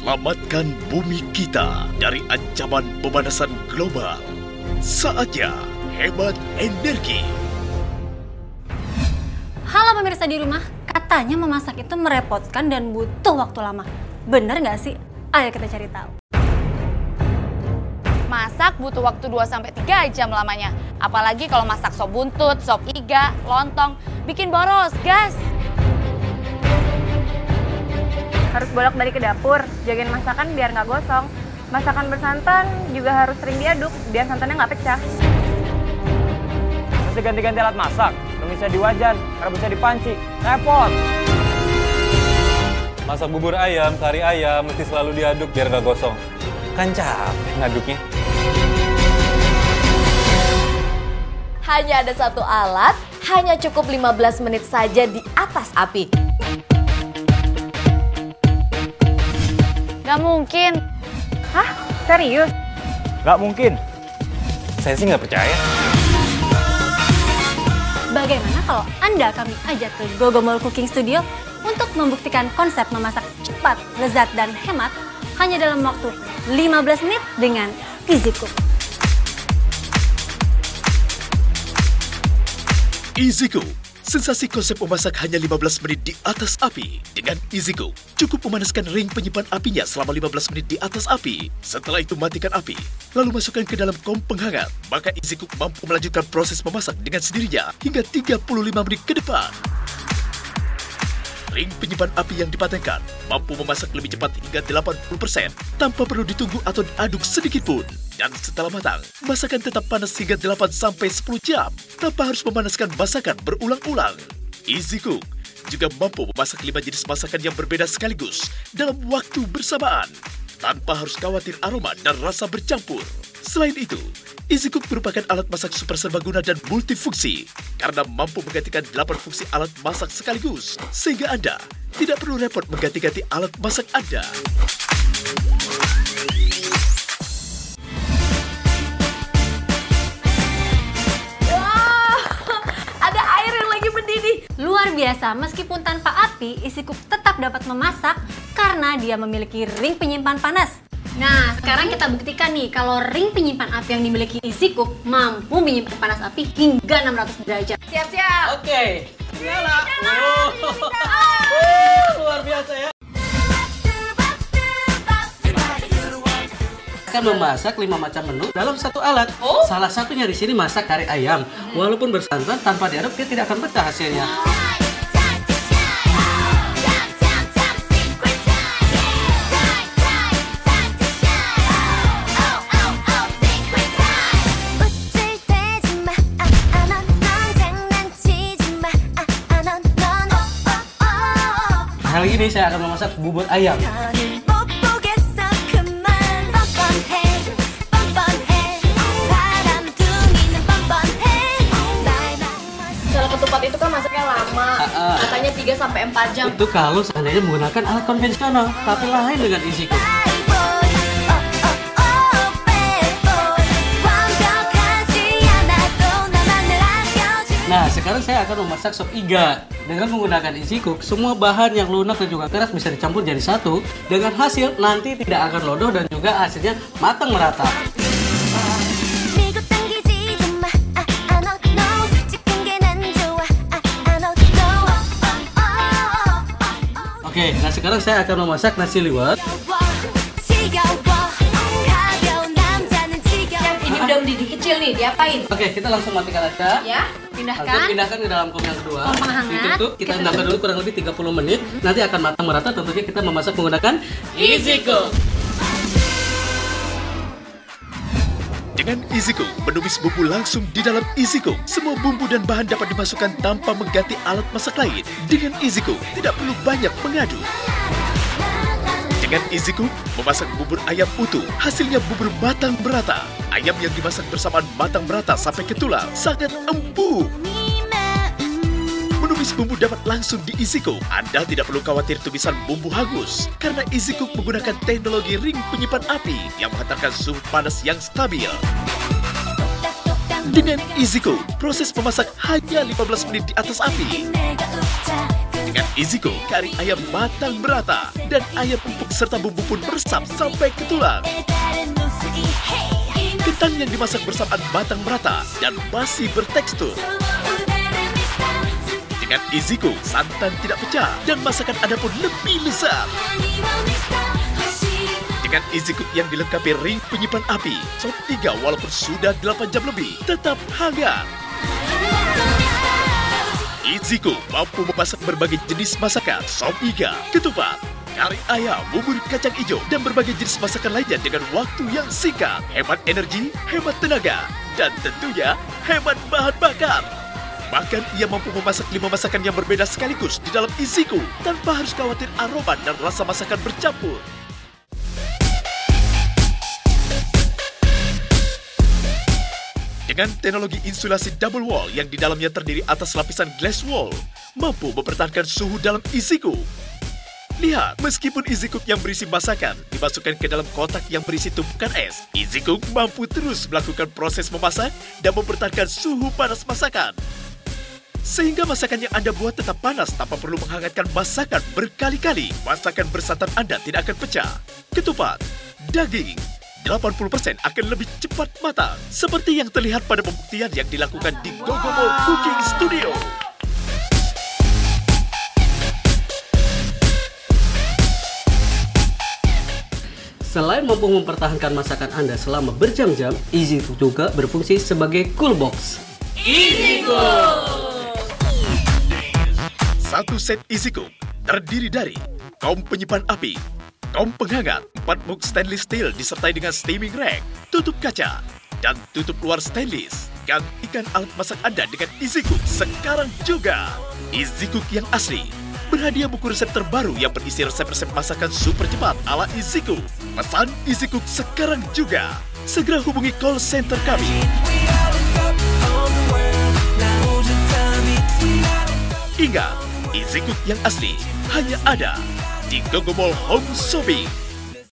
Selamatkan bumi kita dari ancaman pemanasan global. Saatnya hemat energi. Halo pemirsa di rumah, katanya memasak itu merepotkan dan butuh waktu lama. Bener nggak sih? Ayo kita cari tahu. Masak butuh waktu 2-3 jam lamanya. Apalagi kalau masak sop buntut, sop iga, lontong, bikin boros, gas. Harus bolak-balik ke dapur, jagain masakan biar nggak gosong. Masakan bersantan juga harus sering diaduk biar santannya nggak pecah. Mesti ganti-ganti alat masak, bisa di wajan, bisa di panci, repot. Masak bubur ayam, kari ayam, mesti selalu diaduk biar nggak gosong. Kan capek ngaduknya. Hanya ada satu alat, hanya cukup 15 menit saja di atas api. Gak mungkin. Hah? Serius? Nggak mungkin. Saya sih nggak percaya. Bagaimana kalau Anda kami ajak ke Gogomol Cooking Studio untuk membuktikan konsep memasak cepat, lezat, dan hemat hanya dalam waktu 15 menit dengan Easy Cook. Easy Cook, sensasi konsep memasak hanya 15 menit di atas api. Dengan Easy Cook, cukup memanaskan ring penyimpan apinya selama 15 menit di atas api. Setelah itu matikan api, lalu masukkan ke dalam kom penghangat. Maka Easy Cook mampu melanjutkan proses memasak dengan sendirinya hingga 35 menit ke depan. Ring penyimpan api yang dipatenkan mampu memasak lebih cepat hingga 80% tanpa perlu ditunggu atau diaduk sedikit pun. Dan setelah matang, masakan tetap panas hingga 8-10 jam tanpa harus memanaskan masakan berulang-ulang. Easy Cook juga mampu memasak 5 jenis masakan yang berbeda sekaligus dalam waktu bersamaan tanpa harus khawatir aroma dan rasa bercampur. Selain itu, Easy Cook merupakan alat masak super serbaguna dan multifungsi karena mampu menggantikan 8 fungsi alat masak sekaligus, sehingga Anda tidak perlu repot mengganti-ganti alat masak Anda. Wah, ada air yang lagi mendidih. Luar biasa, meskipun tanpa api, Easy Cook tetap dapat memasak karena dia memiliki ring penyimpan panas. Nah, sekarang kita buktikan nih kalau ring penyimpan api yang dimiliki Easy Cook mampu menyimpan panas api hingga 600 derajat. Siap-siap. Oke. Nyala. Luar biasa ya. Akan memasak 5 macam menu dalam satu alat. Salah satunya di sini masak kari ayam. Walaupun bersantan tanpa diaduk, dia tidak akan pecah hasilnya. Kali ini saya akan memasak bubur ayam. Kalau ketupat itu kan masaknya lama, katanya 3-4 jam. Itu kalau seandainya menggunakan alat konvensional, tapi lain dengan Easy Cook. Nah, sekarang saya akan memasak sop iga. Dengan menggunakan Easy Cook, semua bahan yang lunak dan juga keras bisa dicampur jadi satu. Dengan hasil nanti tidak akan lodoh dan juga hasilnya matang merata. Oke, nah sekarang saya akan memasak nasi liwet. Ini udah mendidih kecil nih, diapain? Oke, kita langsung matikan aja. Ya, Langsung Pindahkan. pindahkan ke dalam kom yang kedua. Kom penghangat. Ditutup, kita endapkan dulu kurang lebih 30 menit. Nanti akan matang merata, tentunya kita memasak menggunakan Easy Cook. Dengan Easy Cook, menumis bumbu langsung di dalam Easy Cook. Semua bumbu dan bahan dapat dimasukkan tanpa mengganti alat masak lain. Dengan Easy Cook, tidak perlu banyak mengaduk. Dengan Easy Cook, memasak bubur ayam utuh, hasilnya bubur matang merata. Ayam yang dimasak bersamaan matang merata sampai ke tulang, sangat empuk. Menumis bumbu dapat langsung di Easy Cook. Anda tidak perlu khawatir tumisan bumbu hangus, karena Easy Cook menggunakan teknologi ring penyimpan api yang menghantarkan suhu panas yang stabil. Dengan Easy Cook, proses memasak hanya 15 menit di atas api. Dengan Easy Cook, kari ayam matang merata dan ayam empuk serta bumbu pun meresap sampai ke tulang. Kentang yang dimasak bersamaan matang merata dan masih bertekstur. Dengan Easy Cook, santan tidak pecah dan masakan Anda pun lebih lezat. Dengan Easy Cook yang dilengkapi ring penyimpan api, sop iga walaupun sudah 8 jam lebih tetap hangat. Easy Cook mampu memasak berbagai jenis masakan, sop iga, ketupat, kari ayam, bubur kacang hijau, dan berbagai jenis masakan lainnya dengan waktu yang singkat. Hemat energi, hemat tenaga, dan tentunya hemat bahan bakar. Bahkan ia mampu memasak 5 masakan yang berbeda sekaligus di dalam Easy Cook tanpa harus khawatir aroma dan rasa masakan bercampur. Dengan teknologi insulasi double wall yang di dalamnya terdiri atas lapisan glass wall, mampu mempertahankan suhu dalam Easy Cook. Lihat, meskipun Easy Cook yang berisi masakan dimasukkan ke dalam kotak yang berisi tumpukan es, Easy Cook mampu terus melakukan proses memasak dan mempertahankan suhu panas masakan. Sehingga masakan yang Anda buat tetap panas tanpa perlu menghangatkan masakan berkali-kali. Masakan bersantan Anda tidak akan pecah. Ketupat, daging, 80% akan lebih cepat matang. Seperti yang terlihat pada pembuktian yang dilakukan di Gogomo Cooking Studio. Selain mampu mempertahankan masakan Anda selama berjam-jam, Easy Cook juga berfungsi sebagai cool box. Easy Cook! Satu set Easy Cook terdiri dari kom penyimpan api, kom penghangat, 4 mug stainless steel disertai dengan steaming rack, tutup kaca, dan tutup luar stainless. Gantikan alat masak Anda dengan Easy Cook sekarang juga. Easy Cook yang asli berhadiah buku resep terbaru yang berisi resep-resep masakan super cepat ala Easy Cook. Pesan Easy Cook sekarang juga. Segera hubungi call center kami. Ingat, Easy Cook yang asli hanya ada di Gogo Mall Home Shopping.